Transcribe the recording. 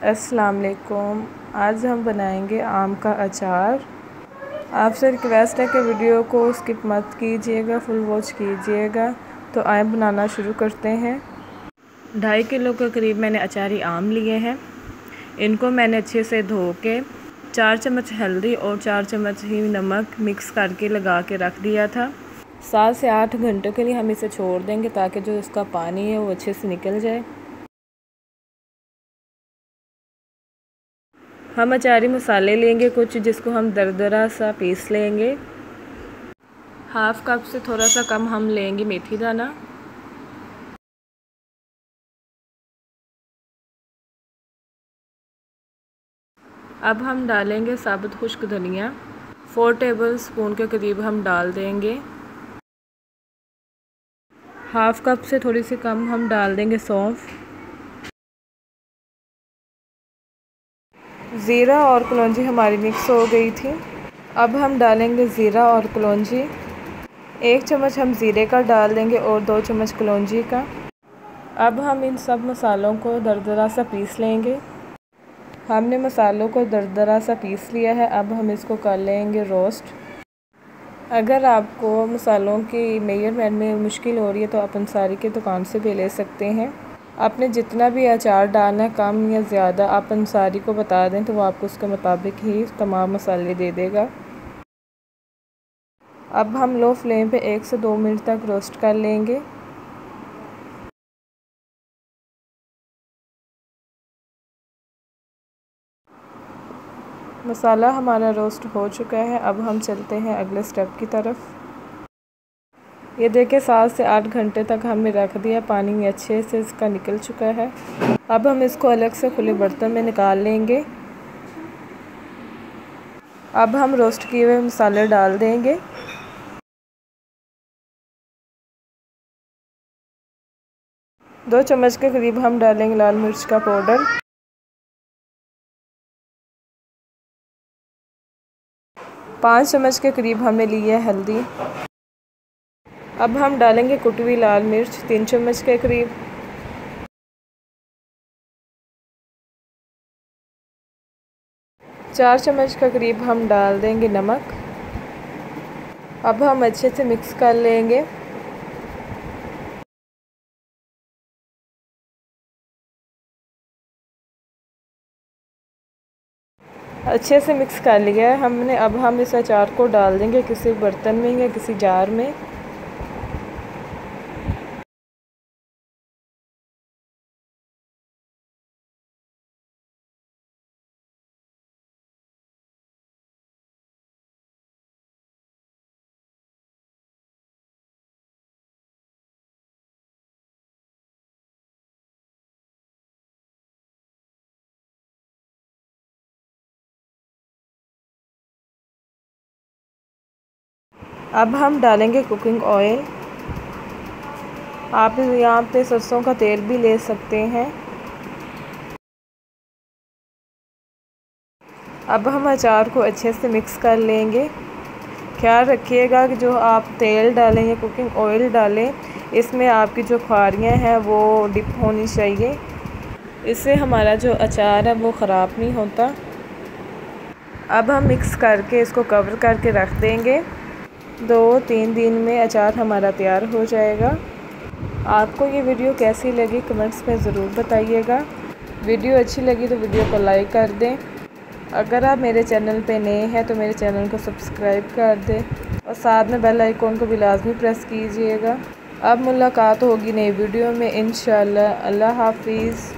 अस्सलाम वालेकुम। आज हम बनाएंगे आम का अचार। आपसे रिक्वेस्ट है कि वीडियो को स्किप मत कीजिएगा, फुल वॉच कीजिएगा। तो आए बनाना शुरू करते हैं। 2.5 किलो के करीब मैंने अचारी आम लिए हैं। इनको मैंने अच्छे से धो के 4 चम्मच हल्दी और 4 चम्मच ही नमक मिक्स करके लगा के रख दिया था। 7 से 8 घंटों के लिए हम इसे छोड़ देंगे ताकि जो इसका पानी है वो अच्छे से निकल जाए। हम अचारी मसाले लेंगे कुछ, जिसको हम दरदरा सा पीस लेंगे। 1/2 कप से थोड़ा सा कम हम लेंगे मेथी दाना। अब हम डालेंगे साबुत खुश्क धनिया। 4 टेबल स्पून के करीब हम डाल देंगे। 1/2 कप से थोड़ी सी कम हम डाल देंगे सौंफ। ज़ीरा और कलौंजी हमारी मिक्स हो गई थी। अब हम डालेंगे ज़ीरा और कलौंजी। 1 चम्मच हम ज़ीरे का डाल देंगे और 2 चम्मच कलौंजी का। अब हम इन सब मसालों को दरदरा सा पीस लेंगे। हमने मसालों को दरदरा सा पीस लिया है। अब हम इसको कर लेंगे रोस्ट। अगर आपको मसालों की मेजरमेंट में मुश्किल हो रही है तो आप अंसारी की दुकान से भी ले सकते हैं। आपने जितना भी अचार डालना है, कम या ज़्यादा, आप अंसारी को बता दें तो वो आपको उसके मुताबिक ही तमाम मसाले दे देगा। अब हम लो फ्लेम पे 1 से 2 मिनट तक रोस्ट कर लेंगे। मसाला हमारा रोस्ट हो चुका है। अब हम चलते हैं अगले स्टेप की तरफ। ये देखिए 7 से 8 घंटे तक हमने रख दिया। पानी अच्छे से इसका निकल चुका है। अब हम इसको अलग से खुले बर्तन में निकाल लेंगे। अब हम रोस्ट किए हुए मसाले डाल देंगे। दो चम्मच के करीब हम डालेंगे लाल मिर्च का पाउडर। 5 चम्मच के करीब हमने लिया है हल्दी। अब हम डालेंगे कुटी हुई लाल मिर्च 3 चम्मच के करीब। चार चम्मच के करीब हम डाल देंगे नमक। अब हम अच्छे से मिक्स कर लेंगे। अच्छे से मिक्स कर लिया है हमने। अब हम इस अचार को डाल देंगे किसी बर्तन में या किसी जार में। अब हम डालेंगे कुकिंग ऑयल। आप यहाँ पे सरसों का तेल भी ले सकते हैं। अब हम अचार को अच्छे से मिक्स कर लेंगे। ख्याल रखिएगा कि जो आप तेल डालें या कुकिंग ऑयल डालें, इसमें आपकी जो खारियाँ हैं वो डिप होनी चाहिए। इससे हमारा जो अचार है वो ख़राब नहीं होता। अब हम मिक्स करके इसको कवर करके रख देंगे। 2-3 दिन में अचार हमारा तैयार हो जाएगा। आपको ये वीडियो कैसी लगी कमेंट्स में ज़रूर बताइएगा। वीडियो अच्छी लगी तो वीडियो को लाइक कर दें। अगर आप मेरे चैनल पे नए हैं तो मेरे चैनल को सब्सक्राइब कर दें और साथ में बेल आइकॉन को भी लाजमी प्रेस कीजिएगा। अब मुलाकात होगी नई वीडियो में इंशाअल्लाह। अल्लाह हाफिज़।